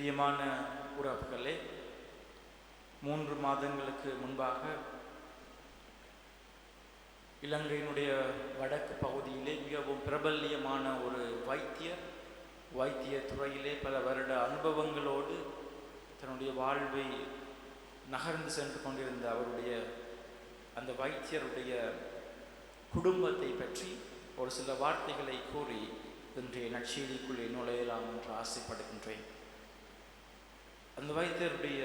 பிரியமான உறவுகளே, 3 மாதங்களுக்கு முன்பாக இலங்கையினுடைய வடக்கு பகுதியிலே மிகவும் பிரபல்யமான ஒரு வைத்திய துறையிலே பல வருட அனுபவங்களோடு தன்னுடைய வாழ்வை நகர்ந்து சென்று கொண்டிருந்த அவருடைய அந்த வைத்தியருடைய குடும்பத்தை பற்றி ஒரு சில வார்த்தைகளை கூறி இன்றைய நற்செய்திக்குள்ளே நுழையலாம் என்று ஆசைப்படுகின்றேன். அந்த வைத்தியருடைய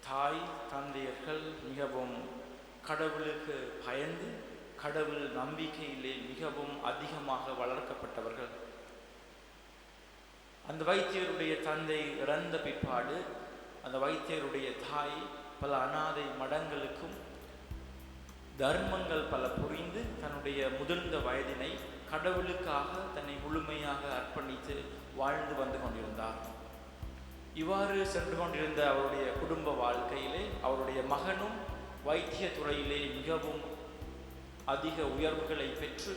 தாய் தந்தையர்கள் மிகவும் கடவுளுக்கு பயந்து கடவுள் நம்பிக்கையிலே மிகவும் அதிகமாக வளர்க்கப்பட்டவர்கள். அந்த வைத்தியருடைய தந்தை இறந்த பிற்பாடு அந்த வைத்தியருடைய தாய் பல அனாதை மடங்களுக்கும் தர்மங்கள் பல புரிந்து தன்னுடைய முதிர்ந்த வயதினை கடவுளுக்காக தன்னை முழுமையாக அர்ப்பணித்து வாழ்ந்து வந்து கொண்டிருந்தார். இவ்வாறு சென்று கொண்டிருந்த அவருடைய குடும்ப வாழ்க்கையிலே அவருடைய மகனும் வைத்திய துறையிலே மிகவும் அதிக உயர்வுகளை பெற்று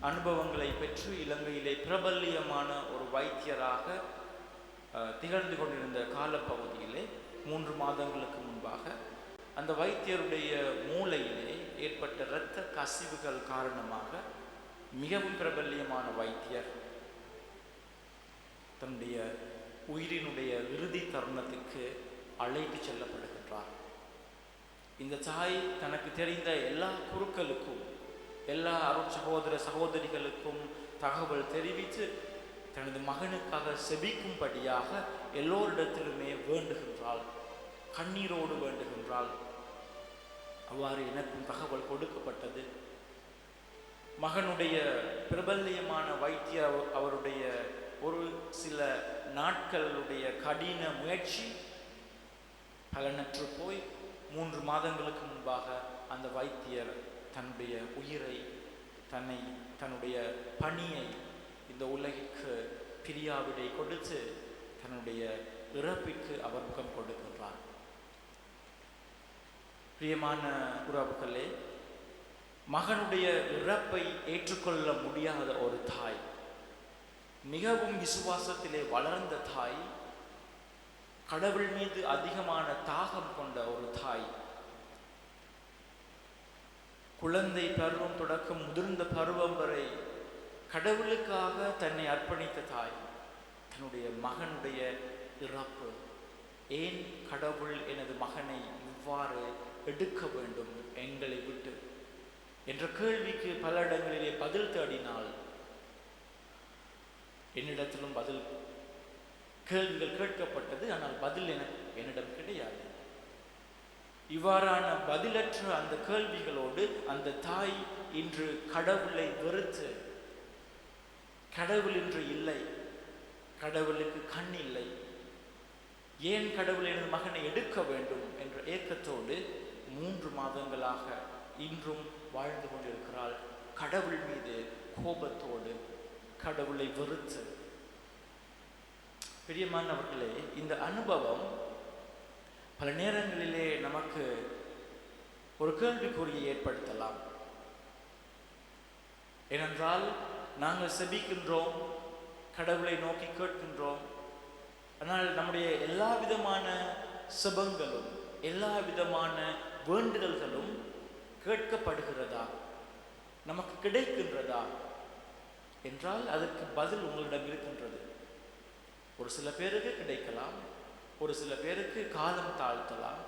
அனுபவங்களை பெற்று இலங்கையிலே பிரபல்யமான ஒரு வைத்தியராக திகழ்ந்து கொண்டிருந்த காலப்பகுதியிலே 3 மாதங்களுக்கு முன்பாக அந்த வைத்தியருடைய மூளையிலே ஏற்பட்ட இரத்த கசிவுகள் காரணமாக மிகவும் பிரபல்யமான வைத்தியர் தன்னுடைய உயிரினுடைய இறுதி தருணத்துக்கு அழைத்து செல்லப்படுகின்றார். இந்த தாய் தனக்கு தெரிந்த எல்லா குருக்களுக்கும் எல்லா அருட்சகோதர சகோதரிகளுக்கும் தகவல் தெரிவித்து தனது மகனுக்காக செபிக்கும்படியாக எல்லோரிடத்திலுமே வேண்டுகின்றாள், கண்ணீரோடு வேண்டுகின்றாள். அவ்வாறு எனக்கும் தகவல் கொடுக்கப்பட்டது. மகனுடைய பிரபல்யமான வைத்திய அவருடைய ஒரு சில நாட்களுடைய கடின முயற்சி பலனற்று போய் 3 மாதங்களுக்கு முன்பாக அந்த வைத்தியர் தன்னுடைய உயிரை தன்னுடைய பணியை இந்த உலகிற்கு பிரியாவிடை கொடுத்து தன்னுடைய இறப்பிற்கு அவர் முகம் கொடுக்கின்றார். பிரியமான உறவுகளே, மகனுடைய இறப்பை ஏற்றுக்கொள்ள முடியாத ஒரு தாய், மிகவும் விசுவாசத்திலே வளர்ந்த தாய், கடவுள் மீது அதிகமான தாகம் கொண்ட ஒரு தாய், குழந்தை பருவம் தொடக்கம் முதிர்ந்த பருவம் வரை கடவுளுக்காக தன்னை அர்ப்பணித்த தாய், தன்னுடைய மகனுடைய இறப்பு, ஏன் கடவுள் எனது மகனை இவ்வாறு எடுக்க வேண்டும் எங்களை விட்டு என்ற கேள்விக்கு பல இடங்களிலே பதில் தேடினால் என்னிடத்திலும் கேள்விகள் கேட்கப்பட்டது. ஆனால் பதில் என்னிடம் கிடையாது. இவ்வாறான பதிலற்ற அந்த கேள்விகளோடு அந்த தாய் இன்று கடவுளை வெறுத்து, கடவுள் இன்று இல்லை, கடவுளுக்கு கண் இல்லை, ஏன் கடவுள் எனது மகனை எடுக்க வேண்டும் என்ற ஏக்கத்தோடு 3 மாதங்களாக இன்றும் வாழ்ந்து கொண்டிருக்கிறாள். கடவுள் மீது கோபத்தோடு, கடவுளை வெறுத்து. பிரியமானவர்களே, இந்த அனுபவம் பல நேரங்களிலே நமக்கு ஒரு கேள்விக்குறியை ஏற்படுத்தலாம். ஏனென்றால் நாங்கள் செபிக்கின்றோம், கடவுளை நோக்கி கேட்கின்றோம். ஆனால் நம்முடைய எல்லா விதமான செபங்களும் எல்லா விதமான வேண்டுதல்களும் கேட்கப்படுகிறதா, நமக்கு கிடைக்கின்றதா என்றால் அதற்கு பதில் உங்களிடம் இருக்கின்றது. ஒரு சில பேருக்கு கிடைக்கலாம், ஒரு சில பேருக்கு காலம் தாழ்த்தலாம்,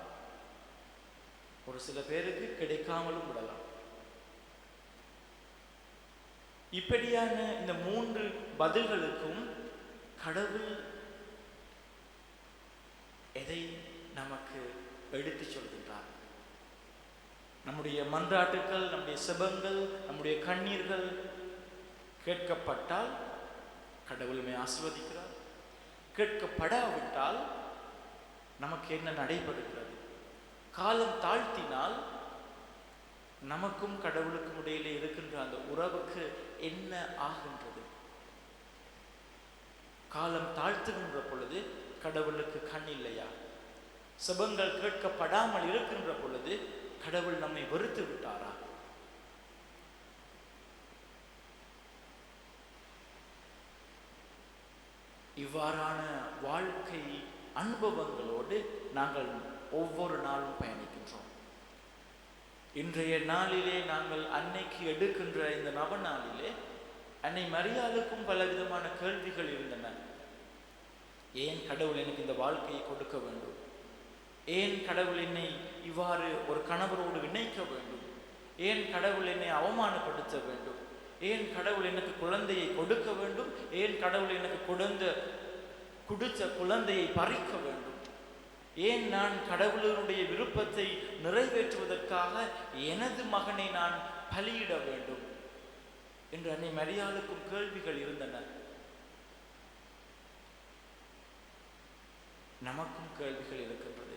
ஒரு சில பேருக்கு கிடைக்காமலும் விடலாம். இப்படியான இந்த 3 பதில்களுக்கும் கடவுள் எதை நமக்கு எடுத்து சொல்கின்றார்? நம்முடைய மன்றாட்டுக்கள், நம்முடைய செபங்கள், நம்முடைய கண்ணீர்கள் கேட்கப்பட்டால் கடவுளுமே ஆசீர்வதிக்கிறார். கேட்கப்படாவிட்டால் நமக்கு என்ன நடைபெறுகிறது? காலம் தாழ்த்தினால் நமக்கும் கடவுளுக்கும் இடையிலே இருக்கின்ற அந்த உறவுக்கு என்ன ஆகின்றது? காலம் தாழ்த்துகின்ற பொழுது கடவுளுக்கு கண் இல்லையா? செபங்கள் கேட்கப்படாமல் இருக்கின்ற பொழுது கடவுள் நம்மை வெறுத்து விட்டாரா? இவ்வாறான வாழ்க்கை அனுபவங்களோடு நாங்கள் ஒவ்வொரு நாளும் பயணிக்கின்றோம். இன்றைய நாளிலே நாங்கள் அன்னைக்கு எடுக்கின்ற இந்த நவநாளிலே அன்னை மரியாளுக்கும் பலவிதமான கேள்விகள் இருந்தன. ஏன் கடவுள் எனக்கு இந்த வாழ்க்கையை கொடுக்க வேண்டும்? ஏன் கடவுள் என்னை இவ்வாறு ஒரு கணவரோடு இணைக்க வேண்டும்? ஏன் கடவுள் என்னை அவமானப்படுத்த வேண்டும்? ஏன் கடவுள் எனக்கு குழந்தையை கொடுக்க வேண்டும்? ஏன் கடவுள் எனக்கு கொடுத்த குழந்தையை பறிக்க வேண்டும்? ஏன் நான் கடவுளுடைய விருப்பத்தை நிறைவேற்றுவதற்காக எனது மகனை நான் பலியிட வேண்டும் என்று அன்னை மரியாளுக்கும் கேள்விகள் இருந்தன. நமக்கும் கேள்விகள் இருக்கின்றது.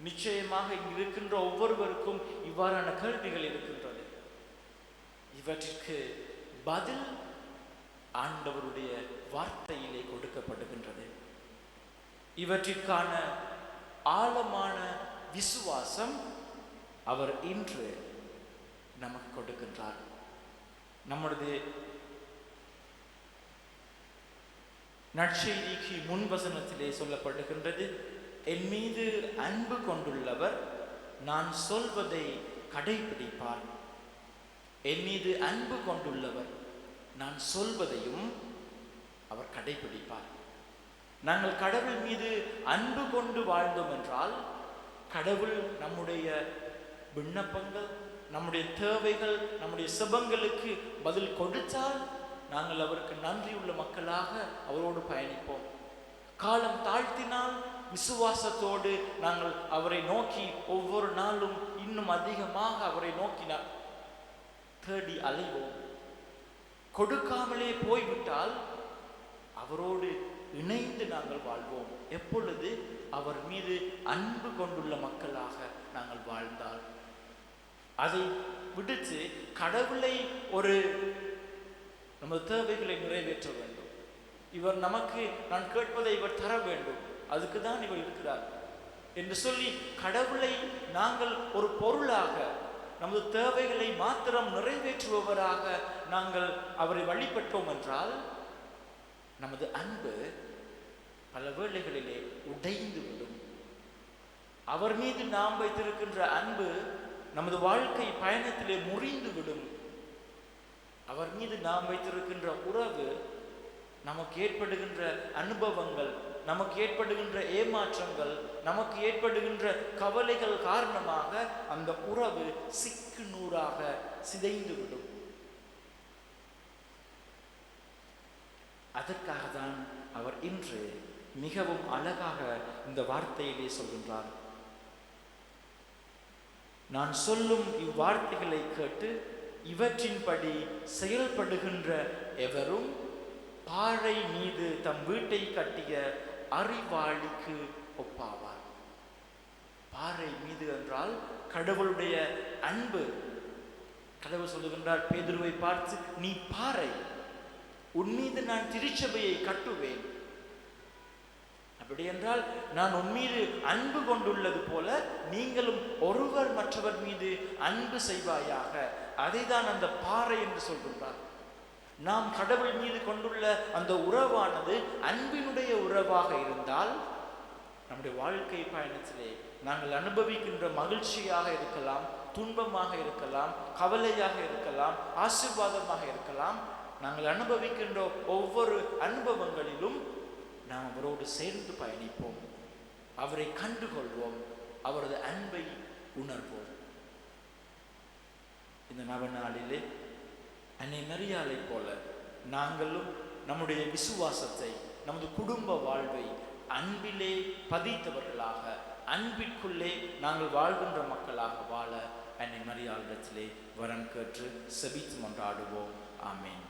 நிச்சயமாக இங்கு இருக்கின்ற ஒவ்வொருவருக்கும் இவ்வாறான கேள்விகள் இருக்கின்றது. இவற்றிற்கு பதில் ஆண்டவருடைய வார்த்தையிலே கொடுக்கப்படுகின்றது. இவற்றிற்கான ஆழமான விசுவாசம் அவர் இன்று நமக்கு கொடுக்கின்றார். நம்முடைய நற்செய்திக்கு முன்வசனத்திலே சொல்லப்படுகின்றது, என் மீது அன்பு கொண்டுள்ளவர் நான் சொல்வதை கடைபிடிப்பார். என் மீது அன்பு கொண்டுள்ளவர் நான் சொல்வதையும் அவர் கடைபிடிப்பார். நாங்கள் கடவுள் மீது அன்பு கொண்டு வாழ்ந்தோம் என்றால் கடவுள் நம்முடைய விண்ணப்பங்கள், நம்முடைய தேவைகள், நம்முடைய செபங்களுக்கு பதில் கொடுத்தால் நாங்கள் அவருக்கு நன்றியுள்ள மக்களாக அவரோடு பயணிப்போம். காலம் தாழ்த்தினால் விசுவாசத்தோடு நாங்கள் அவரை நோக்கி ஒவ்வொரு நாளும் இன்னும் அதிகமாக அவரை நோக்கி தேடி அலைவோம். கொடுக்காமலே போய்விட்டால் அவரோடு இணைந்து நாங்கள் வாழ்வோம். எப்பொழுது அவர் மீது அன்பு கொண்டுள்ள மக்களாக நாங்கள் வாழ்ந்தால். அதை விடுத்து கடவுளை ஒரு நமது தேவைகளை நிறைவேற்ற வேண்டும், இவர் நமக்கு நான் கேட்பதை இவர் தர வேண்டும், அதுக்கு தான் இவர் இருக்கிறார் என்று சொல்லி கடவுளை நாங்கள் ஒரு பொருளாக, நமது தேவைகளை மாத்திரம் நிறைவேற்றுபவராக நாங்கள் அவரை வழிபட்டோம் என்றால் நமது அன்பு பல வேளைகளிலே உடைந்து விடும். அவர் மீது நாம் வைத்திருக்கின்ற அன்பு நமது வாழ்க்கை பயணத்திலே முறிந்து விடும். அவர் மீது நாம் வைத்திருக்கின்ற உறவு, நமக்கு ஏற்படுகின்ற அனுபவங்கள், நமக்கு ஏற்படுகின்ற ஏமாற்றங்கள், நமக்கு ஏற்படுகின்ற கவலைகள் காரணமாக அந்த உறவு சிக்கு நூறாக சிதைந்து விடும். அதற்காக தான் அவர் இன்று மிகவும் அழகாக இந்த வார்த்தையிலே சொல்கின்றார். நான் சொல்லும் இவ்வார்த்தைகளை கேட்டு இவற்றின்படி செயல்படுகின்ற எவரும் பாறை மீது தம் வீட்டை கட்டிய அறிவாளிக்கு ஒப்பாவார். பாறை மீது என்றால் கடவுளுடைய அன்பு. கடவுள் சொல்லுகின்றார் பேதுருவை பார்த்து, நீ பாறை, உன் மீது நான் திருச்சபையை கட்டுவேன். அப்படி என்றால் நான் உன் மீது அன்பு கொண்டுள்ளது போல நீங்களும் ஒருவர் மற்றவர் மீது அன்பு செய்வாயாக. அதை தான் அந்த பாறை என்று சொல்கின்றார். நாம் கடவுள் மீது கொண்டுள்ள அந்த உறவானது அன்பினுடைய உறவாக இருந்தால் நம்முடைய வாழ்க்கை பயணத்திலே நாங்கள் அனுபவிக்கின்ற மகிழ்ச்சியாக இருக்கலாம், துன்பமாக இருக்கலாம், கவலையாக இருக்கலாம், ஆசீர்வாதமாக இருக்கலாம், நாங்கள் அனுபவிக்கின்ற ஒவ்வொரு அனுபவங்களிலும் நாம் அவரோடு சேர்ந்து பயணிப்போம், அவரை கண்டுகொள்வோம், அவரது அன்பை உணர்வோம். இந்த நவநாளிலே அன்னை மரியாளை போல நாங்களும் நம்முடைய விசுவாசத்தை, நமது குடும்ப வாழ்வை அன்பிலே பதித்தவர்களாக, அன்பிற்குள்ளே நாங்கள் வாழ்கின்ற மக்களாக வாழ அன்னை மரியாளிடத்திலே வரம் கேட்டு செபித்து மன்றாடுவோம். ஆமேன்.